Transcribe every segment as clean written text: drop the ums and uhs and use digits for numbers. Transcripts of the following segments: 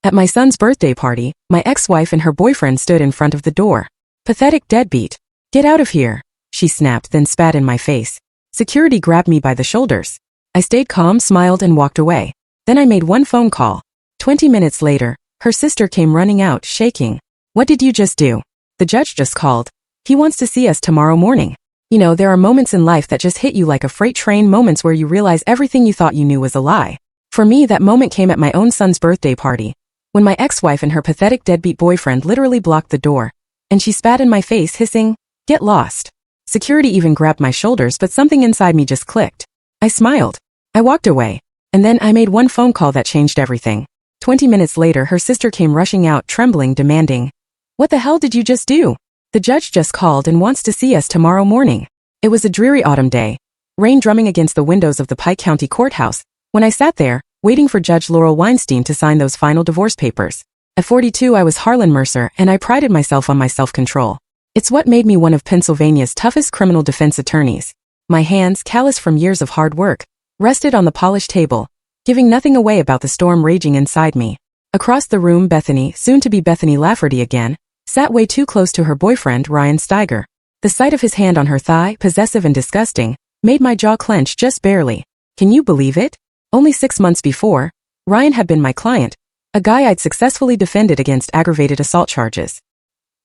At my son's birthday party, my ex-wife and her boyfriend stood in front of the door. Pathetic deadbeat. Get out of here, she snapped, then spat in my face. Security grabbed me by the shoulders. I stayed calm, smiled, and walked away. Then I made one phone call. 20 minutes later, her sister came running out, shaking. What did you just do? The judge just called. He wants to see us tomorrow morning. You know, there are moments in life that just hit you like a freight train, moments where you realize everything you thought you knew was a lie. For me, that moment came at my own son's birthday party, when my ex-wife and her pathetic deadbeat boyfriend literally blocked the door, and she spat in my face, hissing, "Get lost." Security even grabbed my shoulders, but something inside me just clicked. I smiled. I walked away. And then I made one phone call that changed everything. 20 minutes later, her sister came rushing out, trembling, demanding, "What the hell did you just do? The judge just called and wants to see us tomorrow morning." It was a dreary autumn day, rain drumming against the windows of the Pike County Courthouse, when I sat there, waiting for Judge Laurel Weinstein to sign those final divorce papers. At 42, I was Harlan Mercer, and I prided myself on my self-control. It's what made me one of Pennsylvania's toughest criminal defense attorneys. My hands, calloused from years of hard work, rested on the polished table, giving nothing away about the storm raging inside me. Across the room, Bethany, soon to be Bethany Lafferty again, sat way too close to her boyfriend, Ryan Steiger. The sight of his hand on her thigh, possessive and disgusting, made my jaw clench just barely. Can you believe it? Only 6 months before, Ryan had been my client, a guy I'd successfully defended against aggravated assault charges.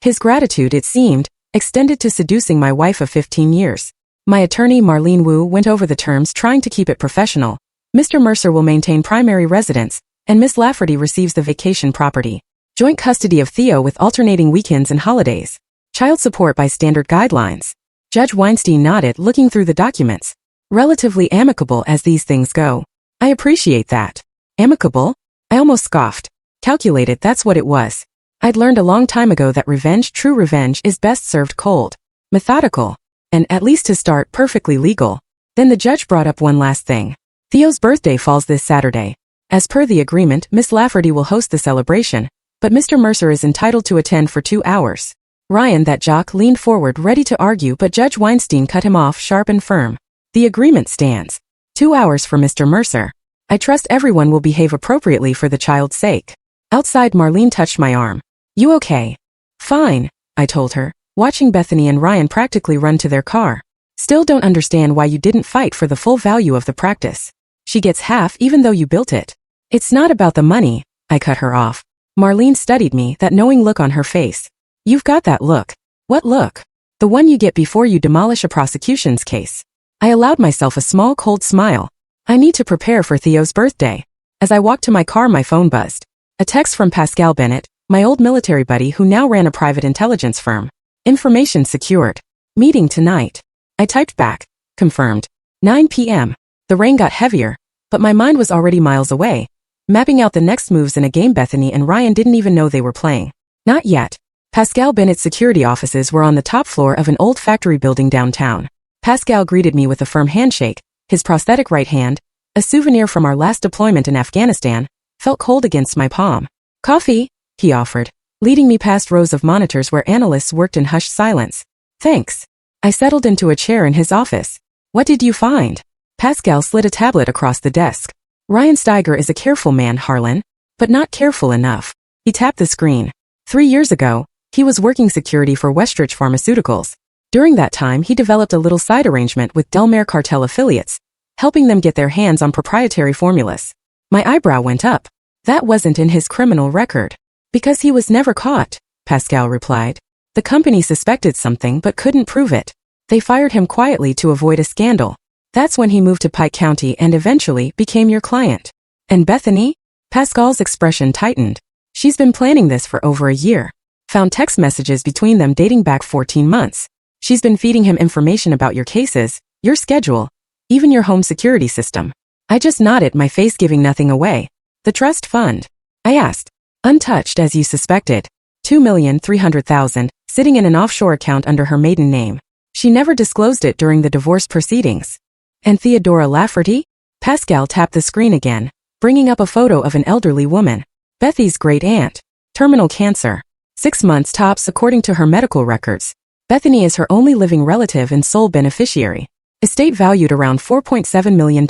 His gratitude, it seemed, extended to seducing my wife of 15 years. My attorney, Marlene Wu, went over the terms, trying to keep it professional. Mr. Mercer will maintain primary residence, and Miss Lafferty receives the vacation property. Joint custody of Theo with alternating weekends and holidays. Child support by standard guidelines. Judge Weinstein nodded, looking through the documents. Relatively amicable as these things go. I appreciate that. Amicable? I almost scoffed. Calculated, that's what it was. I'd learned a long time ago that revenge, true revenge, is best served cold. Methodical. And, at least to start, perfectly legal. Then the judge brought up one last thing. Theo's birthday falls this Saturday. As per the agreement, Miss Lafferty will host the celebration, but Mr. Mercer is entitled to attend for 2 hours. Ryan, that jock, leaned forward, ready to argue, but Judge Weinstein cut him off, sharp and firm. The agreement stands. 2 hours for Mr. Mercer. I trust everyone will behave appropriately for the child's sake. Outside, Marlene touched my arm. You okay? Fine, I told her, watching Bethany and Ryan practically run to their car. Still don't understand why you didn't fight for the full value of the practice. She gets half even though you built it. It's not about the money, I cut her off. Marlene studied me, that knowing look on her face. You've got that look. What look? The one you get before you demolish a prosecution's case. I allowed myself a small, cold smile. I need to prepare for Theo's birthday. As I walked to my car, my phone buzzed. A text from Pascal Bennett, my old military buddy who now ran a private intelligence firm. Information secured. Meeting tonight. I typed back. Confirmed. 9 p.m. The rain got heavier, but my mind was already miles away, mapping out the next moves in a game Bethany and Ryan didn't even know they were playing. Not yet. Pascal Bennett's security offices were on the top floor of an old factory building downtown. Pascal greeted me with a firm handshake. His prosthetic right hand, a souvenir from our last deployment in Afghanistan, felt cold against my palm. Coffee, he offered, leading me past rows of monitors where analysts worked in hushed silence. Thanks. I settled into a chair in his office. What did you find? Pascal slid a tablet across the desk. Ryan Steiger is a careful man, Harlan, but not careful enough. He tapped the screen. 3 years ago, he was working security for Westridge Pharmaceuticals. During that time, he developed a little side arrangement with Delmare cartel affiliates, helping them get their hands on proprietary formulas. My eyebrow went up. That wasn't in his criminal record. Because he was never caught, Pascal replied. The company suspected something but couldn't prove it. They fired him quietly to avoid a scandal. That's when he moved to Pike County and eventually became your client. And Bethany? Pascal's expression tightened. She's been planning this for over a year. Found text messages between them dating back 14 months. She's been feeding him information about your cases, your schedule, even your home security system. I just nodded, my face giving nothing away. The trust fund? I asked. Untouched as you suspected. $2,300,000, sitting in an offshore account under her maiden name. She never disclosed it during the divorce proceedings. And Theodora Lafferty? Pascal tapped the screen again, bringing up a photo of an elderly woman. Bethy's great aunt. Terminal cancer. 6 months tops according to her medical records. Bethany is her only living relative and sole beneficiary. Estate valued around $4.7 million.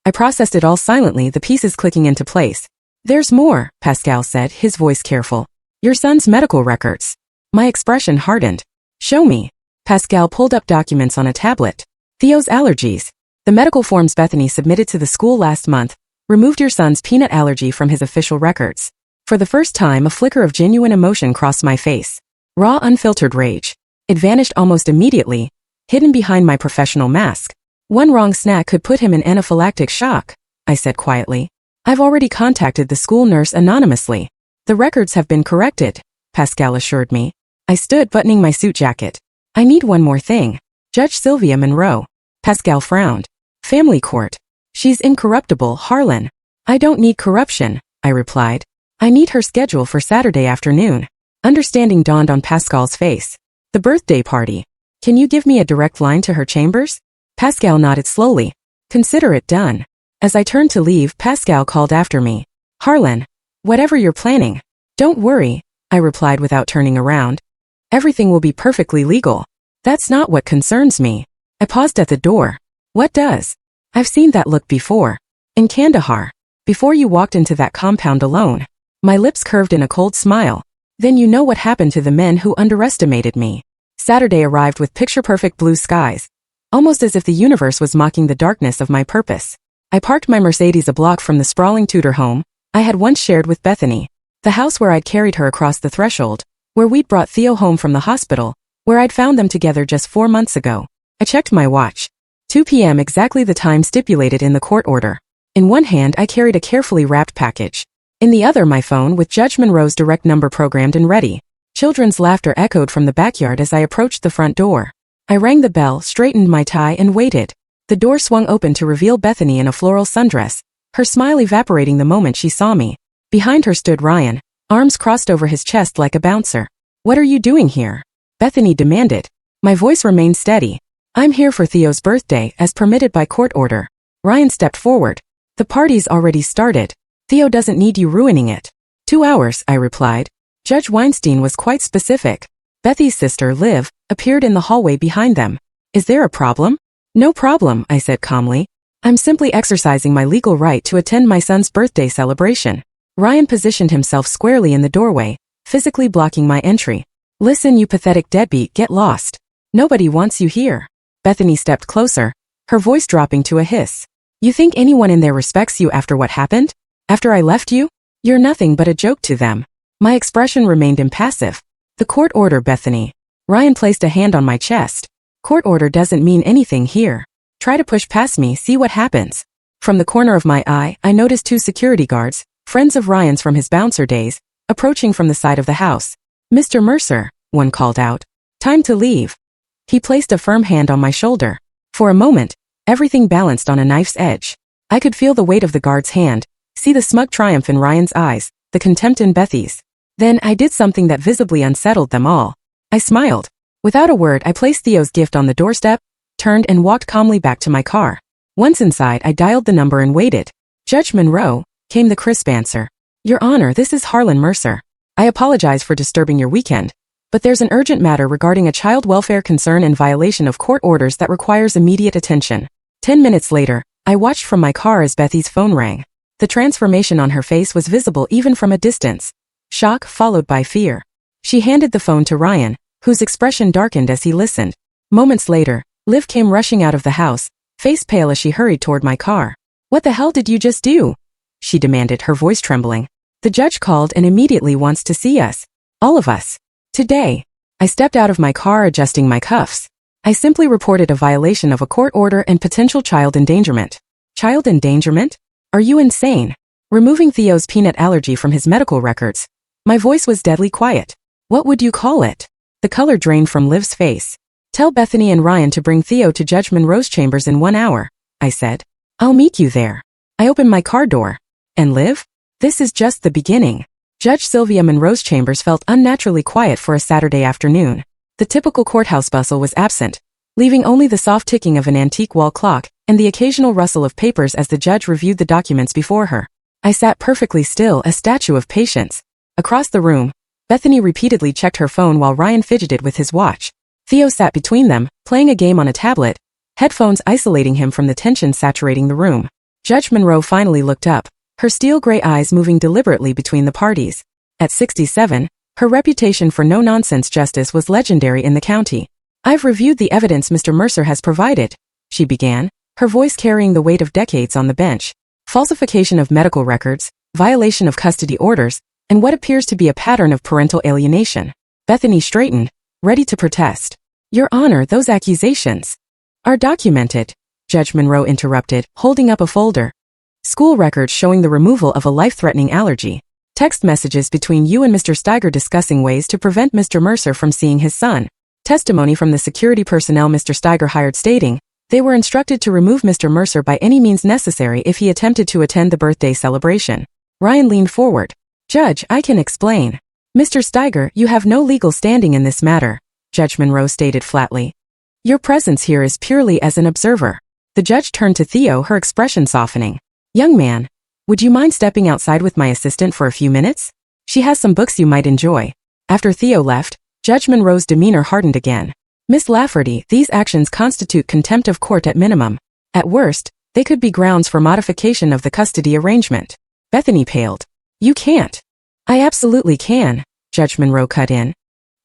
I processed it all silently, the pieces clicking into place. There's more, Pascal said, his voice careful. Your son's medical records. My expression hardened. Show me. Pascal pulled up documents on a tablet. Theo's allergies. The medical forms Bethany submitted to the school last month removed your son's peanut allergy from his official records. For the first time, a flicker of genuine emotion crossed my face. Raw, unfiltered rage. It vanished almost immediately, hidden behind my professional mask. One wrong snack could put him in anaphylactic shock, I said quietly. I've already contacted the school nurse anonymously. The records have been corrected, Pascal assured me. I stood buttoning my suit jacket. I need one more thing. Judge Sylvia Monroe. Pascal frowned. Family court. She's incorruptible, Harlan. I don't need corruption, I replied. I need her schedule for Saturday afternoon. Understanding dawned on Pascal's face. The birthday party. Can you give me a direct line to her chambers? Pascal nodded slowly. Consider it done. As I turned to leave, Pascal called after me. Harlan, whatever you're planning, don't worry, I replied without turning around. Everything will be perfectly legal. That's not what concerns me. I paused at the door. What does? I've seen that look before. In Kandahar. Before you walked into that compound alone. My lips curved in a cold smile. Then you know what happened to the men who underestimated me. Saturday arrived with picture-perfect blue skies. Almost as if the universe was mocking the darkness of my purpose. I parked my Mercedes a block from the sprawling Tudor home I had once shared with Bethany. The house where I'd carried her across the threshold. Where we'd brought Theo home from the hospital. Where I'd found them together just 4 months ago. I checked my watch. 2 p.m. exactly the time stipulated in the court order. In one hand I carried a carefully wrapped package. In the other my phone with Judge Monroe's direct number programmed and ready. Children's laughter echoed from the backyard as I approached the front door. I rang the bell, straightened my tie and waited. The door swung open to reveal Bethany in a floral sundress, her smile evaporating the moment she saw me. Behind her stood Ryan, arms crossed over his chest like a bouncer. What are you doing here? Bethany demanded. My voice remained steady. I'm here for Theo's birthday as permitted by court order. Ryan stepped forward. The party's already started. Theo doesn't need you ruining it. 2 hours, I replied. Judge Weinstein was quite specific. Bethy's sister, Liv, appeared in the hallway behind them. Is there a problem? No problem, I said calmly. I'm simply exercising my legal right to attend my son's birthday celebration. Ryan positioned himself squarely in the doorway, physically blocking my entry. Listen, you pathetic deadbeat, get lost. Nobody wants you here. Bethany stepped closer, her voice dropping to a hiss. You think anyone in there respects you after what happened? After I left you? You're nothing but a joke to them. My expression remained impassive. The court order, Bethany. Ryan placed a hand on my chest. Court order doesn't mean anything here. Try to push past me, see what happens. From the corner of my eye, I noticed 2 security guards, friends of Ryan's from his bouncer days, approaching from the side of the house. Mr. Mercer, one called out. Time to leave. He placed a firm hand on my shoulder. For a moment, everything balanced on a knife's edge. I could feel the weight of the guard's hand, see the smug triumph in Ryan's eyes, the contempt in Bethy's. Then I did something that visibly unsettled them all. I smiled. Without a word, I placed Theo's gift on the doorstep, turned and walked calmly back to my car. Once inside, I dialed the number and waited. Judge Monroe, came the crisp answer. Your Honor, this is Harlan Mercer. I apologize for disturbing your weekend, but there's an urgent matter regarding a child welfare concern in violation of court orders that requires immediate attention. 10 minutes later, I watched from my car as Bethy's phone rang. The transformation on her face was visible even from a distance. Shock followed by fear. She handed the phone to Ryan, whose expression darkened as he listened. Moments later, Liv came rushing out of the house, face pale as she hurried toward my car. What the hell did you just do? She demanded, her voice trembling. The judge called and immediately wants to see us. All of us. Today. I stepped out of my car adjusting my cuffs. I simply reported a violation of a court order and potential child endangerment. Child endangerment? Are you insane? Removing Theo's peanut allergy from his medical records. My voice was deadly quiet. What would you call it? The color drained from Liv's face. Tell Bethany and Ryan to bring Theo to Judge Monroe's chambers in 1 hour, I said. I'll meet you there. I opened my car door. And Liv? This is just the beginning. Judge Sylvia Monroe's chambers felt unnaturally quiet for a Saturday afternoon. The typical courthouse bustle was absent, leaving only the soft ticking of an antique wall clock and the occasional rustle of papers as the judge reviewed the documents before her. I sat perfectly still, a statue of patience. Across the room, Bethany repeatedly checked her phone while Ryan fidgeted with his watch. Theo sat between them, playing a game on a tablet, headphones isolating him from the tension saturating the room. Judge Monroe finally looked up, her steel gray eyes moving deliberately between the parties. At 67, her reputation for no-nonsense justice was legendary in the county. "I've reviewed the evidence Mr. Mercer has provided," she began, her voice carrying the weight of decades on the bench. "Falsification of medical records, violation of custody orders, and what appears to be a pattern of parental alienation." Bethany straightened, ready to protest. "Your Honor, those accusations are documented," Judge Monroe interrupted, holding up a folder. "School records showing the removal of a life-threatening allergy. Text messages between you and Mr. Steiger discussing ways to prevent Mr. Mercer from seeing his son. Testimony from the security personnel Mr. Steiger hired stating they were instructed to remove Mr. Mercer by any means necessary if he attempted to attend the birthday celebration." Ryan leaned forward. "Judge, I can explain." "Mr. Steiger, you have no legal standing in this matter," Judge Monroe stated flatly. "Your presence here is purely as an observer." The judge turned to Theo, her expression softening. "Young man, would you mind stepping outside with my assistant for a few minutes? She has some books you might enjoy." After Theo left, Judge Monroe's demeanor hardened again. "Miss Lafferty, these actions constitute contempt of court at minimum. At worst, they could be grounds for modification of the custody arrangement." Bethany paled. "You can't." "I absolutely can," Judge Monroe cut in.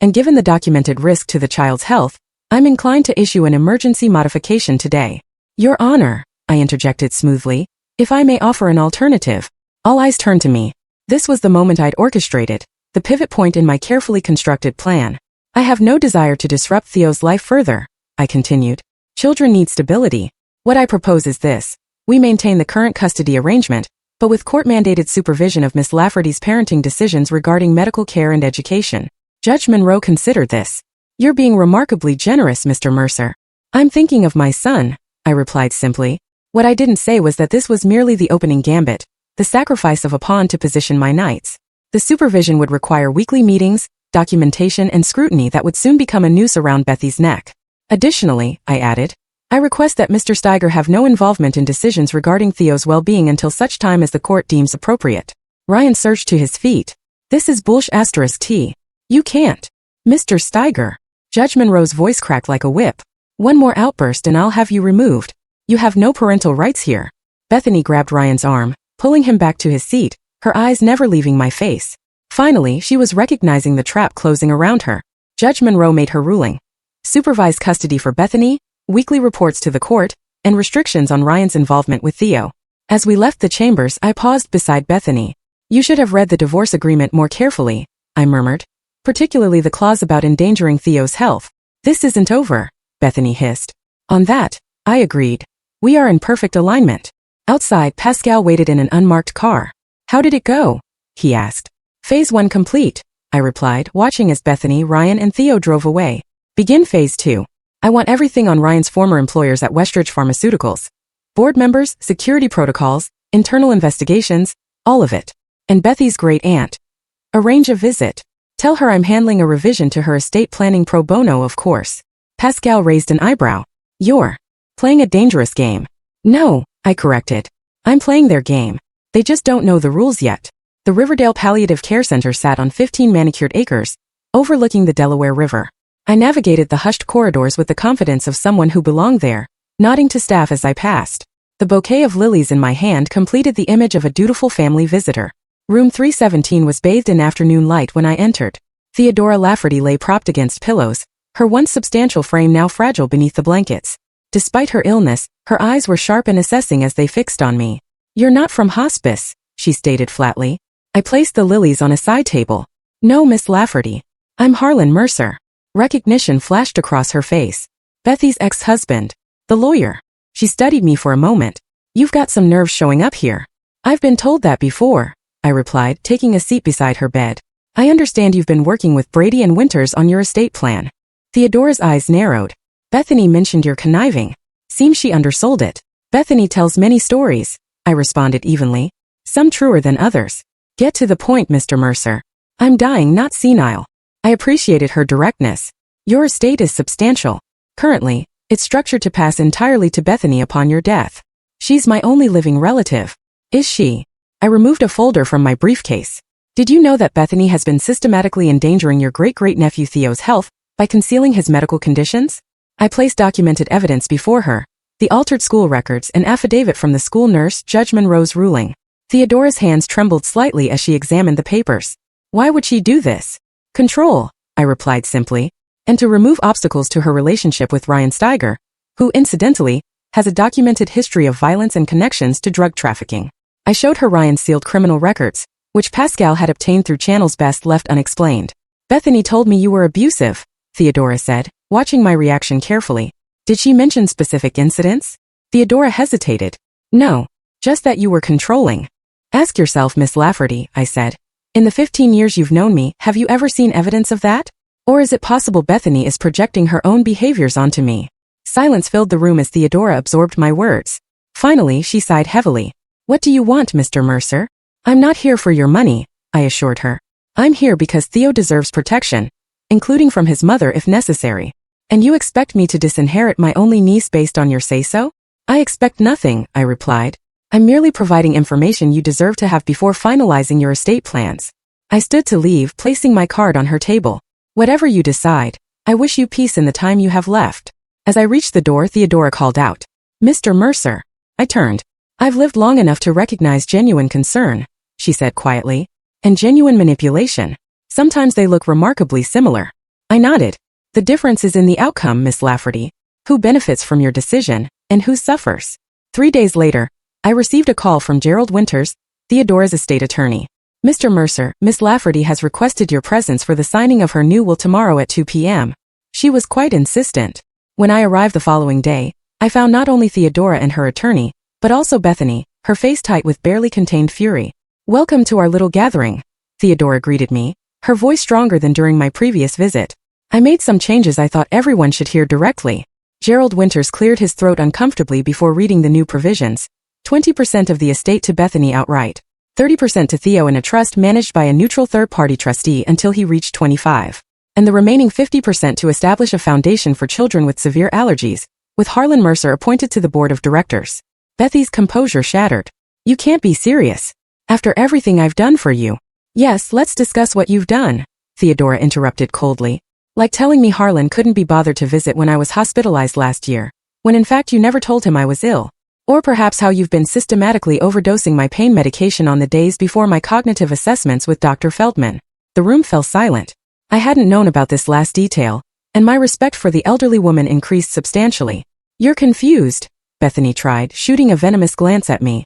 "And given the documented risk to the child's health, I'm inclined to issue an emergency modification today." "Your Honor," I interjected smoothly, "if I may offer an alternative." All eyes turned to me. This was the moment I'd orchestrated, the pivot point in my carefully constructed plan. "I have no desire to disrupt Theo's life further," I continued. "Children need stability. What I propose is this. We maintain the current custody arrangement, but with court-mandated supervision of Miss Lafferty's parenting decisions regarding medical care and education." Judge Monroe considered this. "You're being remarkably generous, Mr. Mercer." "I'm thinking of my son," I replied simply. What I didn't say was that this was merely the opening gambit, the sacrifice of a pawn to position my knights. The supervision would require weekly meetings, documentation, and scrutiny that would soon become a noose around Bethy's neck. "Additionally," I added, "I request that Mr. Steiger have no involvement in decisions regarding Theo's well-being until such time as the court deems appropriate." Ryan surged to his feet. "This is bullsh*t. You can't." "Mr. Steiger." Judge Monroe's voice cracked like a whip. "One more outburst and I'll have you removed. You have no parental rights here." Bethany grabbed Ryan's arm, pulling him back to his seat, her eyes never leaving my face. Finally, she was recognizing the trap closing around her. Judge Monroe made her ruling. Supervised custody for Bethany, weekly reports to the court, and restrictions on Ryan's involvement with Theo. As we left the chambers, I paused beside Bethany. "You should have read the divorce agreement more carefully," I murmured. "Particularly the clause about endangering Theo's health." "This isn't over," Bethany hissed. "On that, I agreed. We are in perfect alignment." Outside, Pascal waited in an unmarked car. "How did it go?" he asked. "Phase 1 complete," I replied, watching as Bethany, Ryan, and Theo drove away. "Begin Phase 2. I want everything on Ryan's former employers at Westridge Pharmaceuticals. Board members, security protocols, internal investigations, all of it. And Bethy's great aunt. Arrange a visit. Tell her I'm handling a revision to her estate planning pro bono, of course." Pascal raised an eyebrow. "You're playing a dangerous game." "No," I corrected. "I'm playing their game. They just don't know the rules yet." The Riverdale Palliative Care Center sat on 15 manicured acres, overlooking the Delaware River. I navigated the hushed corridors with the confidence of someone who belonged there, nodding to staff as I passed. The bouquet of lilies in my hand completed the image of a dutiful family visitor. Room 317 was bathed in afternoon light when I entered. Theodora Lafferty lay propped against pillows, her once substantial frame now fragile beneath the blankets. Despite her illness, her eyes were sharp and assessing as they fixed on me. "You're not from hospice," she stated flatly. I placed the lilies on a side table. "No, Miss Lafferty. I'm Harlan Mercer." Recognition flashed across her face. Bethy's ex-husband. The lawyer. She studied me for a moment. "You've got some nerve showing up here." "I've been told that before," I replied, taking a seat beside her bed. "I understand you've been working with Brady and Winters on your estate plan." Theodora's eyes narrowed. "Bethany mentioned your conniving. Seems she undersold it." "Bethany tells many stories," I responded evenly. "Some truer than others." "Get to the point, Mr. Mercer. I'm dying, not senile." I appreciated her directness. "Your estate is substantial. Currently, it's structured to pass entirely to Bethany upon your death. She's my only living relative." "Is she?" I removed a folder from my briefcase. "Did you know that Bethany has been systematically endangering your great-great-nephew Theo's health by concealing his medical conditions?" I placed documented evidence before her, the altered school records, an affidavit from the school nurse, Judge Monroe's ruling. Theodora's hands trembled slightly as she examined the papers. Why would she do this? Control, I replied simply, and to remove obstacles to her relationship with Ryan Steiger, who, incidentally, has a documented history of violence and connections to drug trafficking. I showed her Ryan's sealed criminal records, which Pascal had obtained through channels best left unexplained. Bethany told me you were abusive, Theodora said, watching my reaction carefully. Did she mention specific incidents? Theodora hesitated. No, just that you were controlling. Ask yourself, Miss Lafferty, I said. In the 15 years you've known me, have you ever seen evidence of that? Or is it possible Bethany is projecting her own behaviors onto me? Silence filled the room as Theodora absorbed my words. Finally, she sighed heavily. What do you want, Mr. Mercer? I'm not here for your money, I assured her. I'm here because Theo deserves protection, including from his mother if necessary. And you expect me to disinherit my only niece based on your say-so? I expect nothing, I replied. I'm merely providing information you deserve to have before finalizing your estate plans. I stood to leave, placing my card on her table. Whatever you decide, I wish you peace in the time you have left. As I reached the door, Theodora called out, Mr. Mercer. I turned. I've lived long enough to recognize genuine concern, she said quietly, and genuine manipulation. Sometimes they look remarkably similar. I nodded. The difference is in the outcome, Miss Lafferty. Who benefits from your decision, and who suffers? 3 days later, I received a call from Gerald Winters, Theodora's estate attorney. Mr. Mercer, Miss Lafferty has requested your presence for the signing of her new will tomorrow at 2 p.m. She was quite insistent. When I arrived the following day, I found not only Theodora and her attorney, but also Bethany, her face tight with barely contained fury. Welcome to our little gathering, Theodora greeted me, her voice stronger than during my previous visit. I made some changes I thought everyone should hear directly. Gerald Winters cleared his throat uncomfortably before reading the new provisions. 20% of the estate to Bethany outright, 30% to Theo in a trust managed by a neutral third-party trustee until he reached 25, and the remaining 50% to establish a foundation for children with severe allergies, with Harlan Mercer appointed to the board of directors. Bethy's composure shattered. You can't be serious. After everything I've done for you. Yes, let's discuss what you've done, Theodora interrupted coldly. Like telling me Harlan couldn't be bothered to visit when I was hospitalized last year, when in fact you never told him I was ill. Or perhaps how you've been systematically overdosing my pain medication on the days before my cognitive assessments with Dr. Feldman. The room fell silent. I hadn't known about this last detail, and my respect for the elderly woman increased substantially. You're confused, Bethany tried, shooting a venomous glance at me.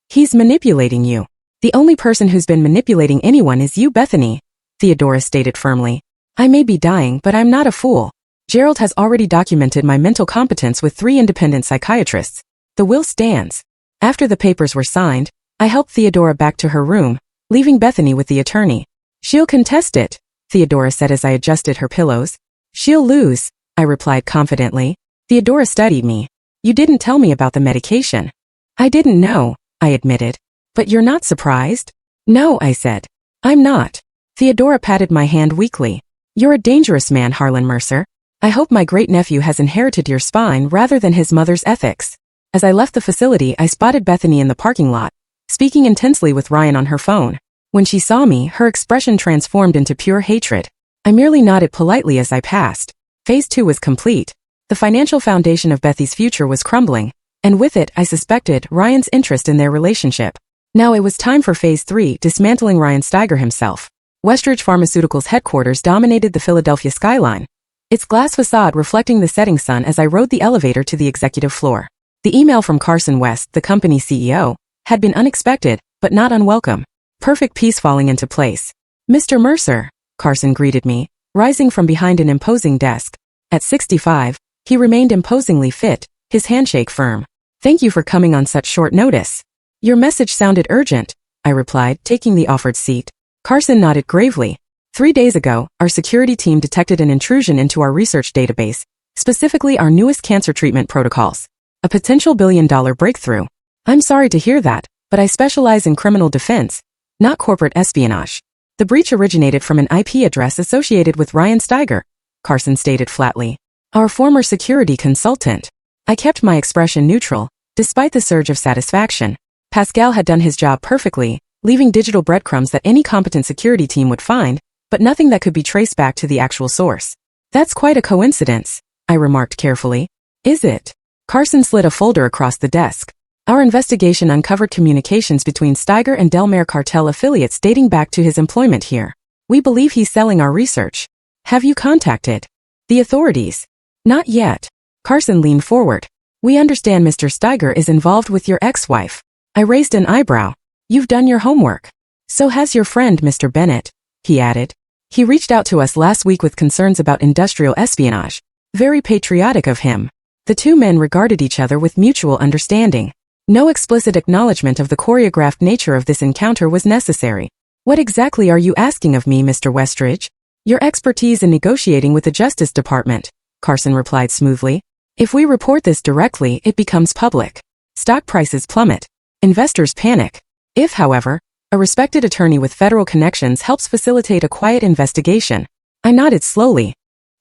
He's manipulating you. The only person who's been manipulating anyone is you, Bethany, Theodora stated firmly. I may be dying, but I'm not a fool. Gerald has already documented my mental competence with 3 independent psychiatrists. The will stands. After the papers were signed, I helped Theodora back to her room, leaving Bethany with the attorney. She'll contest it, Theodora said as I adjusted her pillows. She'll lose, I replied confidently. Theodora studied me. You didn't tell me about the medication. I didn't know, I admitted. But you're not surprised? No, I said. I'm not. Theodora patted my hand weakly. You're a dangerous man, Harlan Mercer. I hope my great-nephew has inherited your spine rather than his mother's ethics. As I left the facility, I spotted Bethany in the parking lot, speaking intensely with Ryan on her phone. When she saw me, her expression transformed into pure hatred. I merely nodded politely as I passed. Phase 2 was complete. The financial foundation of Bethy's future was crumbling, and with it, I suspected, Ryan's interest in their relationship. Now it was time for Phase 3, dismantling Ryan Steiger himself. Westridge Pharmaceuticals' headquarters dominated the Philadelphia skyline, its glass facade reflecting the setting sun as I rode the elevator to the executive floor. The email from Carson West, the company's CEO, had been unexpected, but not unwelcome. Perfect piece falling into place. Mr. Mercer, Carson greeted me, rising from behind an imposing desk. At 65, he remained imposingly fit, his handshake firm. Thank you for coming on such short notice. Your message sounded urgent, I replied, taking the offered seat. Carson nodded gravely. 3 days ago, our security team detected an intrusion into our research database, specifically our newest cancer treatment protocols. A potential billion-dollar breakthrough. I'm sorry to hear that, but I specialize in criminal defense, not corporate espionage. The breach originated from an IP address associated with Ryan Steiger, Carson stated flatly. Our former security consultant. I kept my expression neutral, despite the surge of satisfaction. Pascal had done his job perfectly, leaving digital breadcrumbs that any competent security team would find, but nothing that could be traced back to the actual source. That's quite a coincidence, I remarked carefully. Is it? Carson slid a folder across the desk. Our investigation uncovered communications between Steiger and Delmare cartel affiliates dating back to his employment here. We believe he's selling our research. Have you contacted the authorities? Not yet. Carson leaned forward. We understand Mr. Steiger is involved with your ex-wife. I raised an eyebrow. You've done your homework. So has your friend, Mr. Bennett, he added. He reached out to us last week with concerns about industrial espionage. Very patriotic of him. The two men regarded each other with mutual understanding. No explicit acknowledgement of the choreographed nature of this encounter was necessary. What exactly are you asking of me, Mr. Westridge? Your expertise in negotiating with the Justice Department, Carson replied smoothly. If we report this directly, it becomes public. Stock prices plummet. Investors panic. If, however, a respected attorney with federal connections helps facilitate a quiet investigation, I nodded slowly.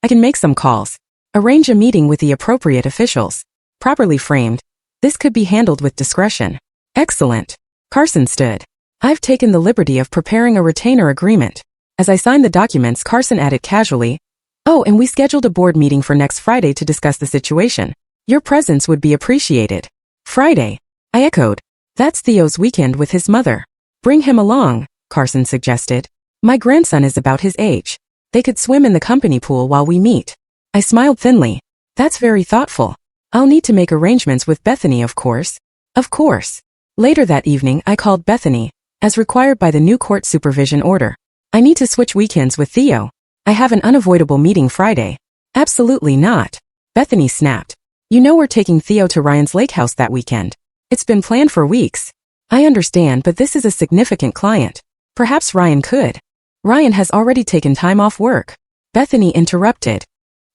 I can make some calls. Arrange a meeting with the appropriate officials. Properly framed, this could be handled with discretion. Excellent. Carson stood. I've taken the liberty of preparing a retainer agreement. As I signed the documents, Carson added casually, "Oh, and we scheduled a board meeting for next Friday to discuss the situation. Your presence would be appreciated." Friday, I echoed. That's Theo's weekend with his mother. Bring him along, Carson suggested. My grandson is about his age. They could swim in the company pool while we meet. I smiled thinly. That's very thoughtful. I'll need to make arrangements with Bethany, of course. Of course. Later that evening, I called Bethany, as required by the new court supervision order. I need to switch weekends with Theo. I have an unavoidable meeting Friday. Absolutely not. Bethany snapped. You know we're taking Theo to Ryan's lake house that weekend. It's been planned for weeks. I understand, but this is a significant client. Perhaps Ryan could. Ryan has already taken time off work. Bethany interrupted.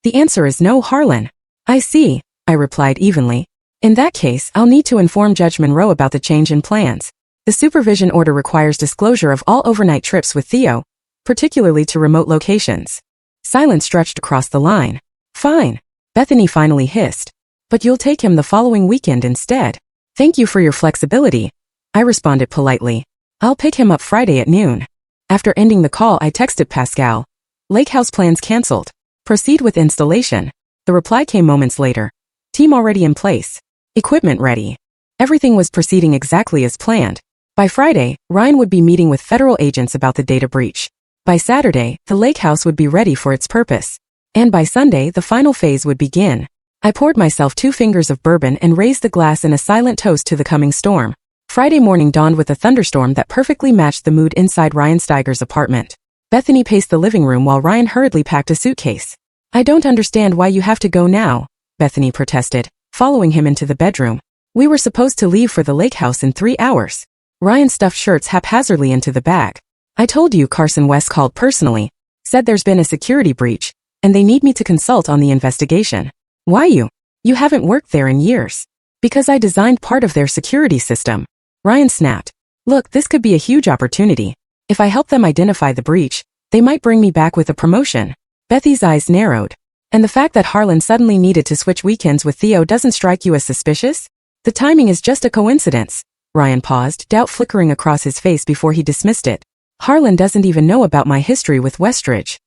The answer is no, Harlan. I see, I replied evenly. In that case, I'll need to inform Judge Monroe about the change in plans. The supervision order requires disclosure of all overnight trips with Theo, particularly to remote locations. Silence stretched across the line. Fine. Bethany finally hissed. But you'll take him the following weekend instead. Thank you for your flexibility, I responded politely. I'll pick him up Friday at noon. After ending the call, I texted Pascal. Lake house plans canceled. Proceed with installation. The reply came moments later. Team already in place. Equipment ready. Everything was proceeding exactly as planned. By Friday, Ryan would be meeting with federal agents about the data breach. By Saturday, the lake house would be ready for its purpose. And by Sunday, the final phase would begin. I poured myself 2 fingers of bourbon and raised the glass in a silent toast to the coming storm. Friday morning dawned with a thunderstorm that perfectly matched the mood inside Ryan Steiger's apartment. Bethany paced the living room while Ryan hurriedly packed a suitcase. I don't understand why you have to go now, Bethany protested, following him into the bedroom. We were supposed to leave for the lake house in 3 hours. Ryan stuffed shirts haphazardly into the bag. I told you Carson West called personally, said there's been a security breach, and they need me to consult on the investigation. Why you? You haven't worked there in years. Because I designed part of their security system. Ryan snapped. Look, this could be a huge opportunity. If I help them identify the breach, they might bring me back with a promotion. Bethy's eyes narrowed. And the fact that Harlan suddenly needed to switch weekends with Theo doesn't strike you as suspicious? The timing is just a coincidence. Ryan paused, doubt flickering across his face before he dismissed it. Harlan doesn't even know about my history with Westridge.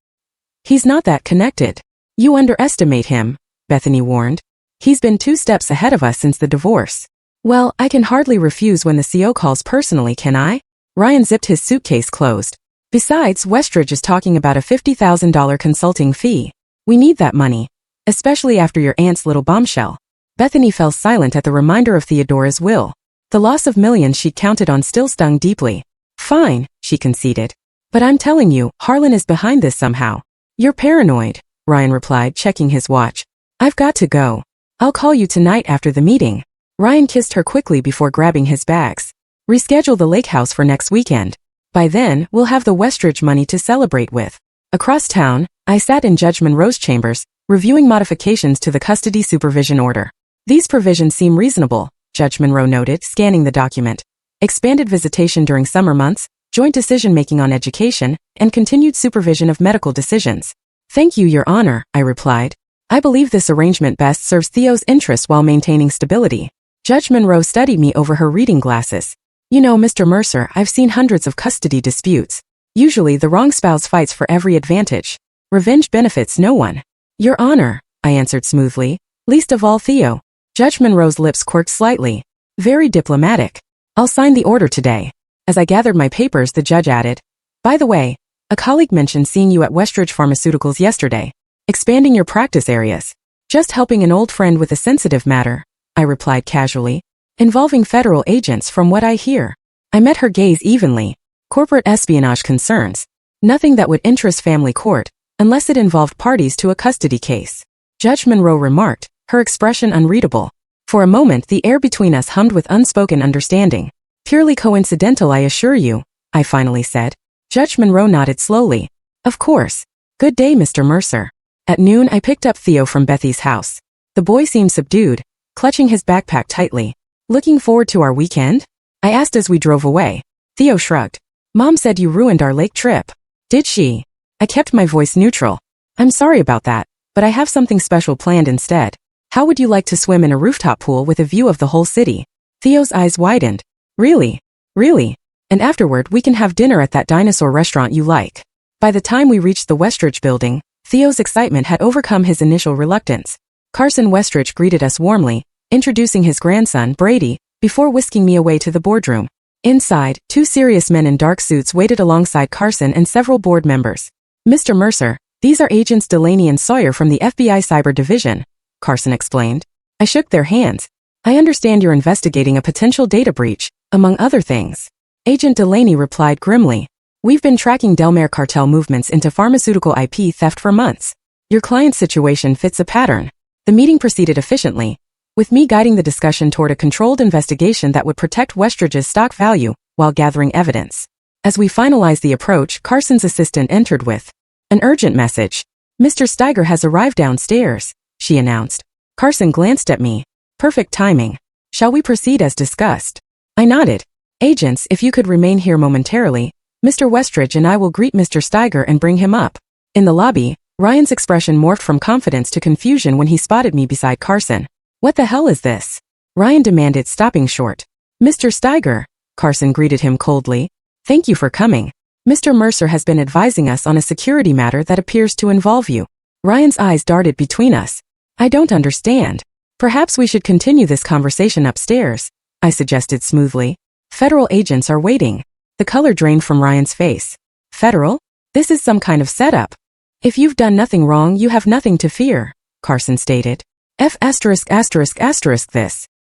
He's not that connected. You underestimate him, Bethany warned. He's been 2 steps ahead of us since the divorce. Well, I can hardly refuse when the CO calls personally, can I? Ryan zipped his suitcase closed. Besides, Westridge is talking about a $50,000 consulting fee. We need that money, especially after your aunt's little bombshell. Bethany fell silent at the reminder of Theodora's will. The loss of millions she'd counted on still stung deeply. Fine, she conceded. But I'm telling you, Harlan is behind this somehow. You're paranoid, Ryan replied, checking his watch. I've got to go. I'll call you tonight after the meeting. Ryan kissed her quickly before grabbing his bags. Reschedule the lake house for next weekend. By then, we'll have the Westridge money to celebrate with. Across town, I sat in Judge Monroe's chambers, reviewing modifications to the custody supervision order. These provisions seem reasonable, Judge Monroe noted, scanning the document. Expanded visitation during summer months, joint decision-making on education, and continued supervision of medical decisions. Thank you, Your Honor, I replied. I believe this arrangement best serves Theo's interests while maintaining stability. Judge Monroe studied me over her reading glasses. You know, Mr. Mercer, I've seen hundreds of custody disputes. Usually the wrong spouse fights for every advantage. Revenge benefits no one. Your Honor, I answered smoothly, least of all Theo. Judge Monroe's lips quirked slightly. Very diplomatic. I'll sign the order today. As I gathered my papers, the judge added, "By the way, a colleague mentioned seeing you at Westridge Pharmaceuticals yesterday, expanding your practice areas. Just helping an old friend with a sensitive matter," I replied casually. "Involving federal agents from what I hear." I met her gaze evenly. Corporate espionage concerns. Nothing that would interest family court, unless it involved parties to a custody case. Judge Monroe remarked, her expression unreadable. For a moment the air between us hummed with unspoken understanding. "Purely coincidental, I assure you," I finally said. Judge Monroe nodded slowly. "Of course. Good day, Mr. Mercer." At noon I picked up Theo from Bethy's house. The boy seemed subdued, clutching his backpack tightly. "Looking forward to our weekend?" I asked as we drove away. Theo shrugged. "Mom said you ruined our lake trip." "Did she?" I kept my voice neutral. "I'm sorry about that, but I have something special planned instead. How would you like to swim in a rooftop pool with a view of the whole city?" Theo's eyes widened. "Really? Really? And afterward we can have dinner at that dinosaur restaurant you like." By the time we reached the Westridge building, Theo's excitement had overcome his initial reluctance. Carson Westridge greeted us warmly, introducing his grandson, Brady, before whisking me away to the boardroom. Inside, two serious men in dark suits waited alongside Carson and several board members. "Mr. Mercer, these are Agents Delaney and Sawyer from the FBI Cyber Division," Carson explained. I shook their hands. "I understand you're investigating a potential data breach, among other things." Agent Delaney replied grimly. "We've been tracking Delmare cartel movements into pharmaceutical IP theft for months. Your client's situation fits a pattern." The meeting proceeded efficiently, with me guiding the discussion toward a controlled investigation that would protect Westridge's stock value while gathering evidence. As we finalized the approach, Carson's assistant entered with an urgent message. "Mr. Steiger has arrived downstairs," she announced. Carson glanced at me. "Perfect timing. Shall we proceed as discussed?" I nodded. "Agents, if you could remain here momentarily, Mr. Westridge and I will greet Mr. Steiger and bring him up." In the lobby, Ryan's expression morphed from confidence to confusion when he spotted me beside Carson. "What the hell is this?" Ryan demanded, stopping short. "Mr. Steiger," Carson greeted him coldly. "Thank you for coming. Mr. Mercer has been advising us on a security matter that appears to involve you." Ryan's eyes darted between us. "I don't understand. Perhaps we should continue this conversation upstairs," I suggested smoothly. "Federal agents are waiting." The color drained from Ryan's face. "Federal? This is some kind of setup." "If you've done nothing wrong, you have nothing to fear," Carson stated. This.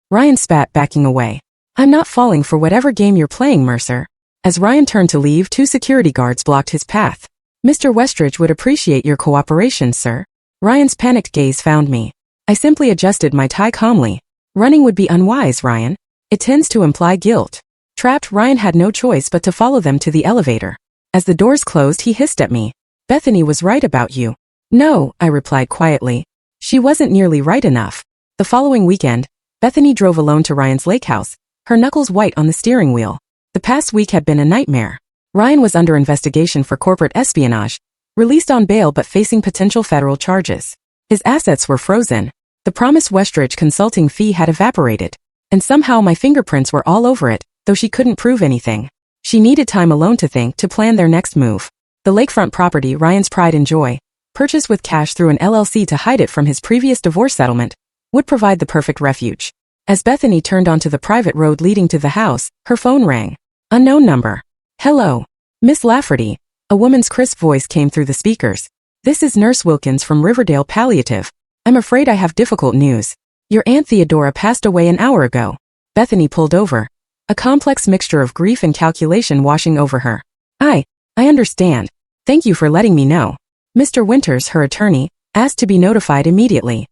Ryan spat, backing away. "I'm not falling for whatever game you're playing, Mercer." As Ryan turned to leave, two security guards blocked his path. "Mr. Westridge would appreciate your cooperation, sir." Ryan's panicked gaze found me. I simply adjusted my tie calmly. "Running would be unwise, Ryan. It tends to imply guilt." Trapped, Ryan had no choice but to follow them to the elevator. As the doors closed, he hissed at me. "Bethany was right about you." "No," I replied quietly. "She wasn't nearly right enough." The following weekend, Bethany drove alone to Ryan's lake house, her knuckles white on the steering wheel. The past week had been a nightmare. Ryan was under investigation for corporate espionage, released on bail but facing potential federal charges. His assets were frozen. The promised Westridge consulting fee had evaporated. And somehow my fingerprints were all over it, though she couldn't prove anything. She needed time alone to think, to plan their next move. The lakefront property, Ryan's pride and joy, purchased with cash through an LLC to hide it from his previous divorce settlement, would provide the perfect refuge. As Bethany turned onto the private road leading to the house, her phone rang. Unknown number. "Hello. Miss Lafferty." A woman's crisp voice came through the speakers. "This is Nurse Wilkins from Riverdale Palliative. I'm afraid I have difficult news. Your Aunt Theodora passed away an hour ago." Bethany pulled over, a complex mixture of grief and calculation washing over her. I understand. Thank you for letting me know." Mr. Winters, her attorney, asked to be notified immediately.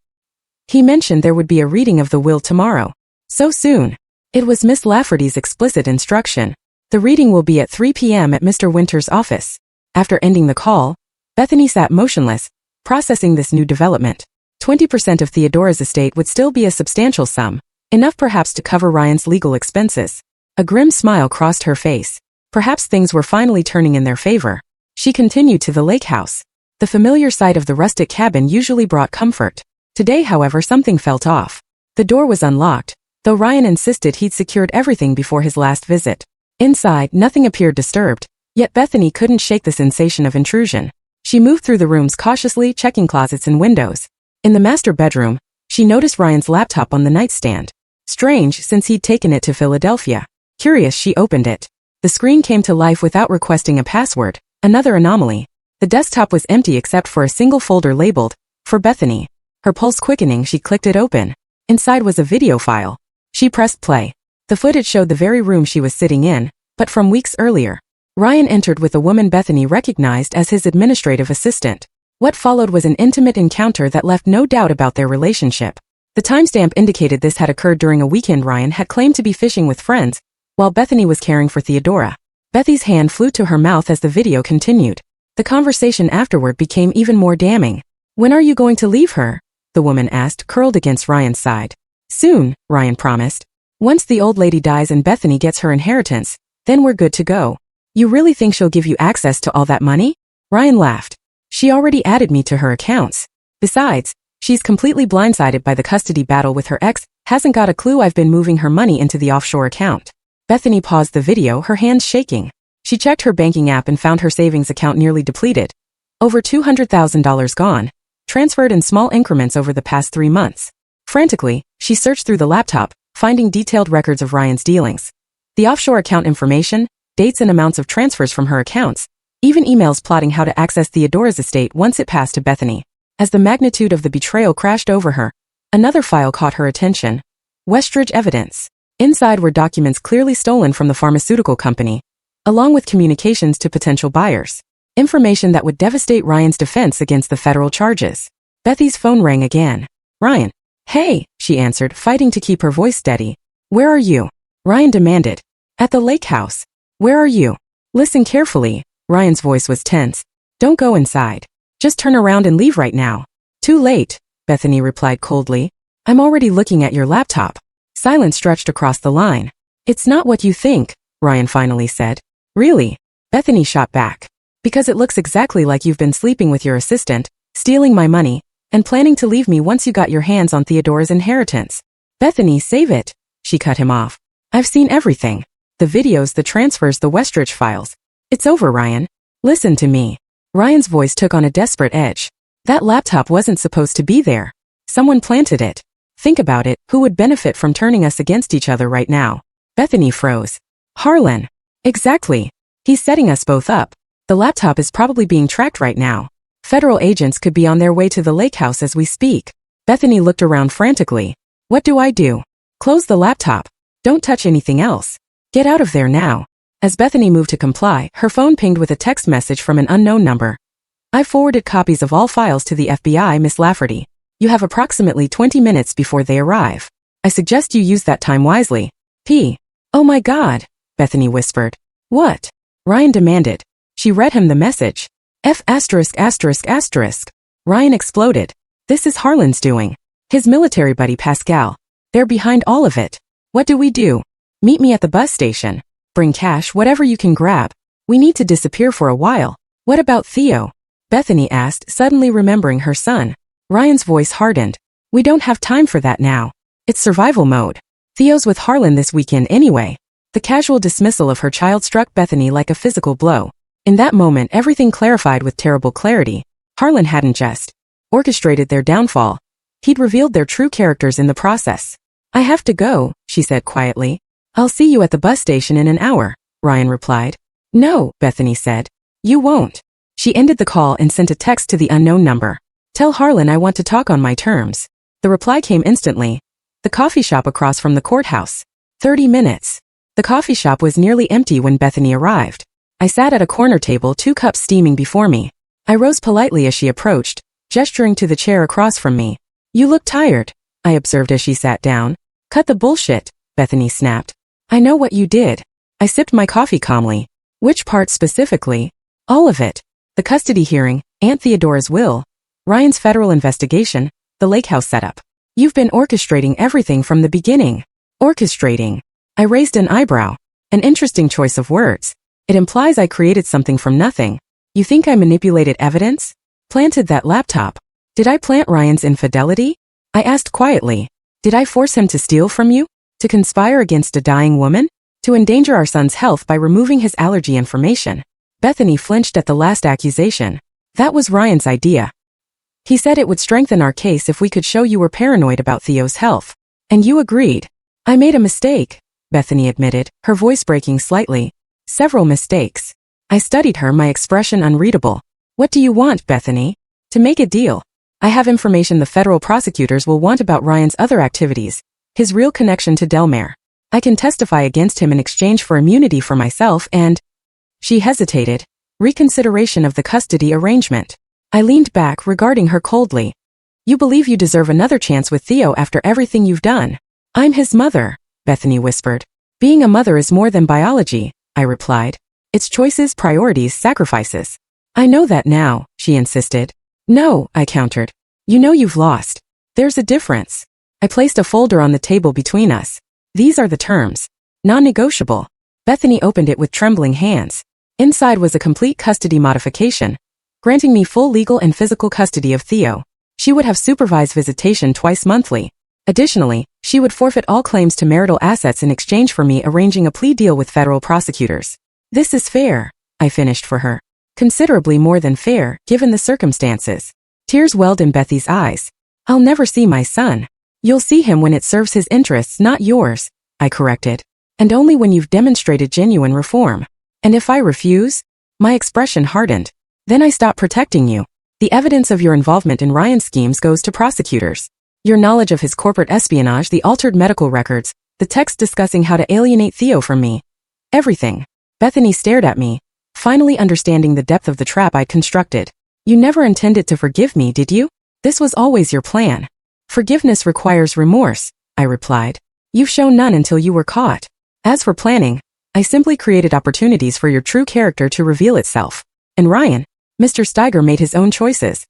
He mentioned there would be a reading of the will tomorrow. So soon. It was Miss Lafferty's explicit instruction. "The reading will be at 3 p.m. at Mr. Winters' office." After ending the call, Bethany sat motionless, processing this new development. 20% of Theodora's estate would still be a substantial sum, enough perhaps to cover Ryan's legal expenses. A grim smile crossed her face. Perhaps things were finally turning in their favor. She continued to the lake house. The familiar sight of the rustic cabin usually brought comfort. Today, however, something felt off. The door was unlocked, though Ryan insisted he'd secured everything before his last visit. Inside, nothing appeared disturbed, yet Bethany couldn't shake the sensation of intrusion. She moved through the rooms cautiously, checking closets and windows. In the master bedroom, she noticed Ryan's laptop on the nightstand. Strange, since he'd taken it to Philadelphia. Curious, she opened it. The screen came to life without requesting a password. Another anomaly. The desktop was empty except for a single folder labeled, "For Bethany." Her pulse quickening, she clicked it open. Inside was a video file. She pressed play. The footage showed the very room she was sitting in, but from weeks earlier. Ryan entered with a woman Bethany recognized as his administrative assistant. What followed was an intimate encounter that left no doubt about their relationship. The timestamp indicated this had occurred during a weekend Ryan had claimed to be fishing with friends, while Bethany was caring for Theodora. Bethy's hand flew to her mouth as the video continued. The conversation afterward became even more damning. "When are you going to leave her?" the woman asked, curled against Ryan's side. "Soon," Ryan promised. "Once the old lady dies and Bethany gets her inheritance, then we're good to go." "You really think she'll give you access to all that money?" Ryan laughed. "She already added me to her accounts. Besides, she's completely blindsided by the custody battle with her ex, hasn't got a clue I've been moving her money into the offshore account." Bethany paused the video, her hands shaking. She checked her banking app and found her savings account nearly depleted. Over $200,000 gone, transferred in small increments over the past 3 months. Frantically, she searched through the laptop, finding detailed records of Ryan's dealings. The offshore account information, dates and amounts of transfers from her accounts, even emails plotting how to access Theodora's estate once it passed to Bethany. As the magnitude of the betrayal crashed over her, another file caught her attention. Westridge evidence. Inside were documents clearly stolen from the pharmaceutical company, along with communications to potential buyers. Information that would devastate Ryan's defense against the federal charges. Bethy's phone rang again. "Ryan." "Hey," she answered, fighting to keep her voice steady. "Where are you?" Ryan demanded. "At the lake house." "Where are you?" "Listen carefully." Ryan's voice was tense. "Don't go inside. Just turn around and leave right now." "Too late," Bethany replied coldly. "I'm already looking at your laptop." Silence stretched across the line. "It's not what you think," Ryan finally said. "Really?" Bethany shot back. "Because it looks exactly like you've been sleeping with your assistant, stealing my money, and planning to leave me once you got your hands on Theodora's inheritance." "Bethany, save it." She cut him off. "I've seen everything. The videos, the transfers, the Westridge files. It's over, Ryan. Listen to me." Ryan's voice took on a desperate edge. "That laptop wasn't supposed to be there. Someone planted it. Think about it, who would benefit from turning us against each other right now?" Bethany froze. "Harlan." "Exactly. He's setting us both up. The laptop is probably being tracked right now. Federal agents could be on their way to the lake house as we speak." Bethany looked around frantically. "What do I do?" "Close the laptop. Don't touch anything else. Get out of there now." As Bethany moved to comply, her phone pinged with a text message from an unknown number. "I forwarded copies of all files to the FBI, Miss Lafferty. You have approximately 20 minutes before they arrive. I suggest you use that time wisely. P. "Oh my God," Bethany whispered. "What?" Ryan demanded. She read him the message. F*******. Ryan exploded. "This is Harlan's doing. His military buddy Pascal. They're behind all of it. What do we do? Meet me at the bus station. Bring cash, whatever you can grab. We need to disappear for a while." "What about Theo?" Bethany asked, suddenly remembering her son. Ryan's voice hardened. "We don't have time for that now. It's survival mode. Theo's with Harlan this weekend anyway." The casual dismissal of her child struck Bethany like a physical blow. In that moment, everything clarified with terrible clarity. Harlan hadn't just orchestrated their downfall. He'd revealed their true characters in the process. "I have to go," she said quietly. "I'll see you at the bus station in an hour," Ryan replied. "No," Bethany said. "You won't." She ended the call and sent a text to the unknown number. "Tell Harlan I want to talk on my terms." The reply came instantly. "The coffee shop across from the courthouse. 30 minutes. The coffee shop was nearly empty when Bethany arrived. I sat at a corner table, 2 cups steaming before me. I rose politely as she approached, gesturing to the chair across from me. "You look tired," I observed as she sat down. "Cut the bullshit," Bethany snapped. "I know what you did." I sipped my coffee calmly. "Which part specifically?" "All of it. The custody hearing, Aunt Theodora's will, Ryan's federal investigation, the lake house setup. You've been orchestrating everything from the beginning." "Orchestrating?" I raised an eyebrow. An interesting choice of words. It implies I created something from nothing. "You think I manipulated evidence? Planted that laptop? Did I plant Ryan's infidelity?" I asked quietly. "Did I force him to steal from you? To conspire against a dying woman? To endanger our son's health by removing his allergy information?" Bethany flinched at the last accusation. "That was Ryan's idea. He said it would strengthen our case if we could show you were paranoid about Theo's health. And you agreed." I made a mistake, Bethany admitted, her voice breaking slightly. Several mistakes. I studied her, my expression unreadable. What do you want, Bethany? To make a deal. I have information the federal prosecutors will want about Ryan's other activities, his real connection to Delmare. I can testify against him in exchange for immunity for myself and... She hesitated. Reconsideration of the custody arrangement. I leaned back, regarding her coldly. You believe you deserve another chance with Theo after everything you've done. I'm his mother, Bethany whispered. Being a mother is more than biology, I replied. It's choices, priorities, sacrifices. I know that now, she insisted. No, I countered. You know you've lost. There's a difference. I placed a folder on the table between us. These are the terms. Non-negotiable. Bethany opened it with trembling hands. Inside was a complete custody modification, granting me full legal and physical custody of Theo. She would have supervised visitation twice monthly. Additionally, she would forfeit all claims to marital assets in exchange for me arranging a plea deal with federal prosecutors. This is fair, I finished for her. Considerably more than fair, given the circumstances. Tears welled in Bethy's eyes. I'll never see my son. You'll see him when it serves his interests, not yours, I corrected. And only when you've demonstrated genuine reform. And if I refuse? My expression hardened. Then I stop protecting you. The evidence of your involvement in Ryan's schemes goes to prosecutors. Your knowledge of his corporate espionage, the altered medical records, the text discussing how to alienate Theo from me. Everything. Bethany stared at me, finally understanding the depth of the trap I'd constructed. You never intended to forgive me, did you? This was always your plan. Forgiveness requires remorse, I replied. You've shown none until you were caught. As for planning, I simply created opportunities for your true character to reveal itself. And Ryan, Mr. Steiger made his own choices.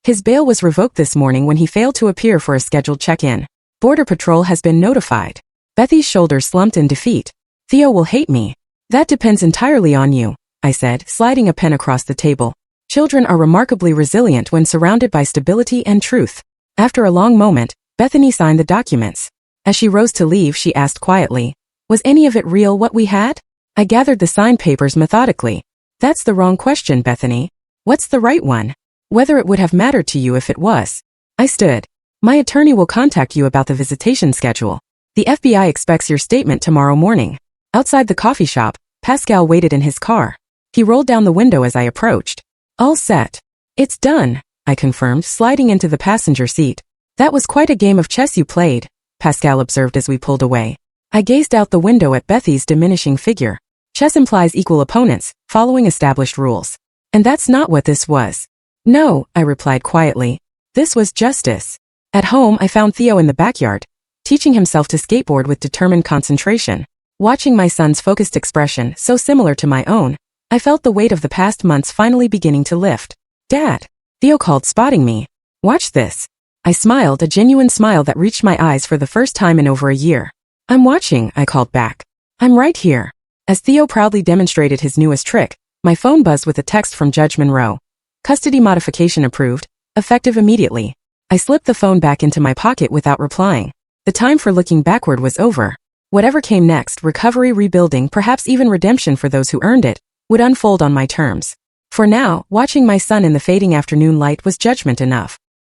His bail was revoked this morning when he failed to appear for a scheduled check-in. Border Patrol has been notified. Bethy's shoulders slumped in defeat. Theo will hate me. That depends entirely on you, I said, sliding a pen across the table. Children are remarkably resilient when surrounded by stability and truth. After a long moment, Bethany signed the documents. As she rose to leave, she asked quietly, was any of it real what we had? I gathered the signed papers methodically. That's the wrong question, Bethany. What's the right one? Whether it would have mattered to you if it was. I stood. My attorney will contact you about the visitation schedule. The FBI expects your statement tomorrow morning. Outside the coffee shop, Pascal waited in his car. He rolled down the window as I approached. All set. It's done, I confirmed, sliding into the passenger seat. That was quite a game of chess you played, Pascal observed as we pulled away. I gazed out the window at Bethy's diminishing figure. Chess implies equal opponents, following established rules. And that's not what this was. No, I replied quietly. This was justice. At home, I found Theo in the backyard, teaching himself to skateboard with determined concentration. Watching my son's focused expression, so similar to my own, I felt the weight of the past months finally beginning to lift. Dad, Theo called, spotting me. Watch this. I smiled, a genuine smile that reached my eyes for the first time in over a year. I'm watching, I called back. I'm right here. As Theo proudly demonstrated his newest trick, my phone buzzed with a text from Judge Monroe. Custody modification approved, effective immediately. I slipped the phone back into my pocket without replying. The time for looking backward was over. Whatever came next, recovery, rebuilding, perhaps even redemption for those who earned it, would unfold on my terms. For now, watching my son in the fading afternoon light was judgment enough.